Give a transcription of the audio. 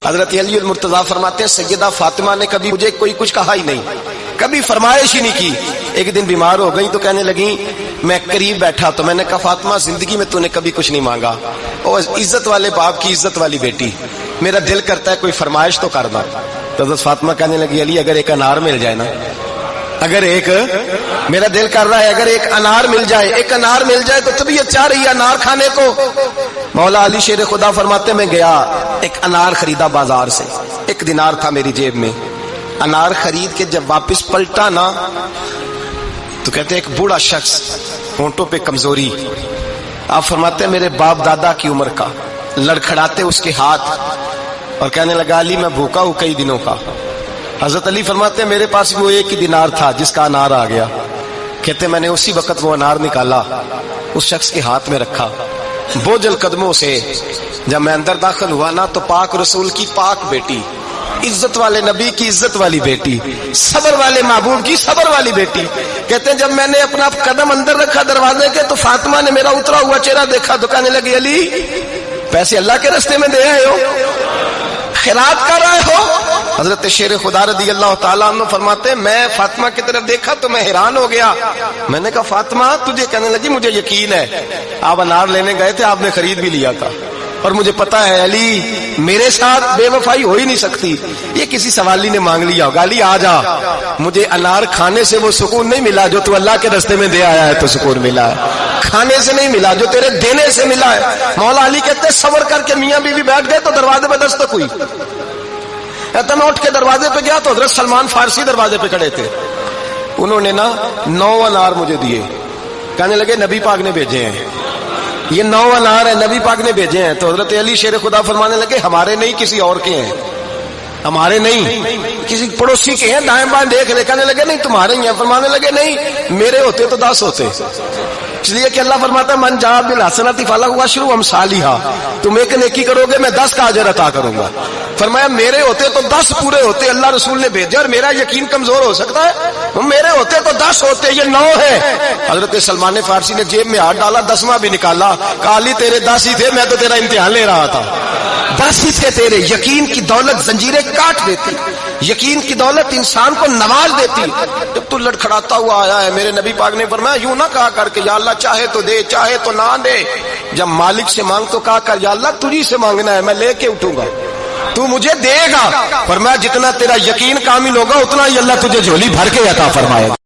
حضرت علی المرتضیٰ فرماتے ہیں سیدہ فاطمہ نے کبھی مجھے کوئی کچھ کہا ہی نہیں، کبھی فرمائش ہی نہیں کی۔ ایک دن بیمار ہو گئی تو کہنے لگی، میں قریب بیٹھا تو میں نے کہا فاطمہ زندگی میں تو نے کبھی کچھ نہیں مانگا، اور عزت والے باپ کی عزت والی بیٹی، میرا دل کرتا ہے کوئی فرمائش تو کر دو۔ تو حضرت فاطمہ کہنے لگی علی اگر ایک انار مل جائے نا، اگر ایک، میرا دل کر رہا ہے اگر ایک انار مل جائے، ایک انار مل جائے تو طبیعت چاہ رہی ہے انار کھانے کو۔ مولا علی شیر خدا فرماتے میں گیا، ایک انار خریدا بازار سے، 1 دینار تھا میری جیب میں، انار خرید کے جب واپس پلٹا نا تو کہتے ایک بوڑھا شخص، ہونٹوں پہ کمزوری، آپ فرماتے ہیں میرے باپ دادا کی عمر کا، لڑکھڑاتے اس کے ہاتھ اور کہنے لگا علی میں بھوکا ہوں کئی دنوں کا۔ حضرت علی فرماتے ہیں میرے پاس وہ 1 ہی دینار تھا جس کا انار آ گیا، کہتے میں نے اسی وقت وہ انار نکالا، اس شخص کے ہاتھ میں رکھا، بوجھل قدموں سے جب میں اندر داخل ہوا نا تو پاک رسول کی پاک بیٹی، عزت والے نبی کی عزت والی بیٹی، صبر والے محبوب کی صبر والی بیٹی، کہتے ہیں جب میں نے اپنا قدم اندر رکھا دروازے کے تو فاطمہ نے میرا اترا ہوا چہرہ دیکھا تو کہنے لگی علی پیسے اللہ کے راستے میں دے آئے ہو، خیرات کر رہے ہو۔ حضرت شیر خدا رضی اللہ تعالیٰ عنہ فرماتے ہیں میں فاطمہ کی طرف دیکھا تو میں حیران ہو گیا، میں نے کہا فاطمہ تجھے، کہنے لگی مجھے یقین ہے آپ انار لینے گئے تھے، آپ نے خرید بھی لیا تھا، اور مجھے پتا ہے علی میرے ساتھ بے وفائی ہو ہی نہیں سکتی، یہ کسی سوالی نے مانگ لیا ہوگا، علی آ جا، مجھے انار کھانے سے وہ سکون نہیں ملا جو تو اللہ کے راستے میں دے آیا ہے تو سکون ملا ہے، کھانے سے نہیں ملا جو تیرے دینے سے ملا ہے۔ مولا علی کہتے صبر کر کے میاں بیوی بیٹھ گئے تو دروازے پہ دستک ہوئی، میں اٹھ کے دروازے پہ گیا تو حضرت سلمان فارسی دروازے پہ کھڑے تھے، انہوں نے نا 9 انار مجھے دیے، کہنے لگے نبی پاک نے بھیجے ہیں، یہ 9 انار ہیں نبی پاک نے بھیجے ہیں۔ تو حضرت علی شیر خدا فرمانے لگے ہمارے نہیں کسی اور کے ہیں، ہمارے نہیں کسی پڑوسی کے ہیں، دائیں بائیں دیکھ رہے، کہنے لگے نہیں تمہارے ہی ہیں، فرمانے لگے نہیں میرے ہوتے تو 10 ہوتے، اس لیے کہ اللہ فرماتا ہے من جاء بالحسنۃ فلہ عشر امثالھا، تم ایک نیکی کرو گے میں 10 کا اجر عطا کروں گا۔ فرمایا میرے ہوتے تو 10 پورے ہوتے، اللہ رسول نے بھیجا اور میرا یقین کمزور ہو سکتا ہے، میرے ہوتے تو 10 ہوتے، یہ 9 ہے۔ حضرت سلمان فارسی نے جیب میں ہاتھ ڈالا، 10واں بھی نکالا، کہا علی تیرے 10 ہی تھے، میں تو تیرا امتحان لے رہا تھا، 10 ہی تھے تیرے۔ یقین کی دولت زنجیریں کاٹ دیتی، یقین کی دولت انسان کو نواز دیتی۔ جب تو لڑکھڑاتا ہوا آیا ہے، میرے نبی پاک نے فرمایا یوں نہ کہا کر کے یا اللہ چاہے تو دے چاہے تو نہ دے، جب مالک سے مانگ تو کہا کر یا اللہ تجھی سے مانگنا ہے، میں لے کے اٹھوں گا، تو مجھے دے گا۔ فرمایا جتنا تیرا یقین کامل ہوگا اتنا ہی اللہ تجھے جھولی بھر کے عطا فرمائے گا۔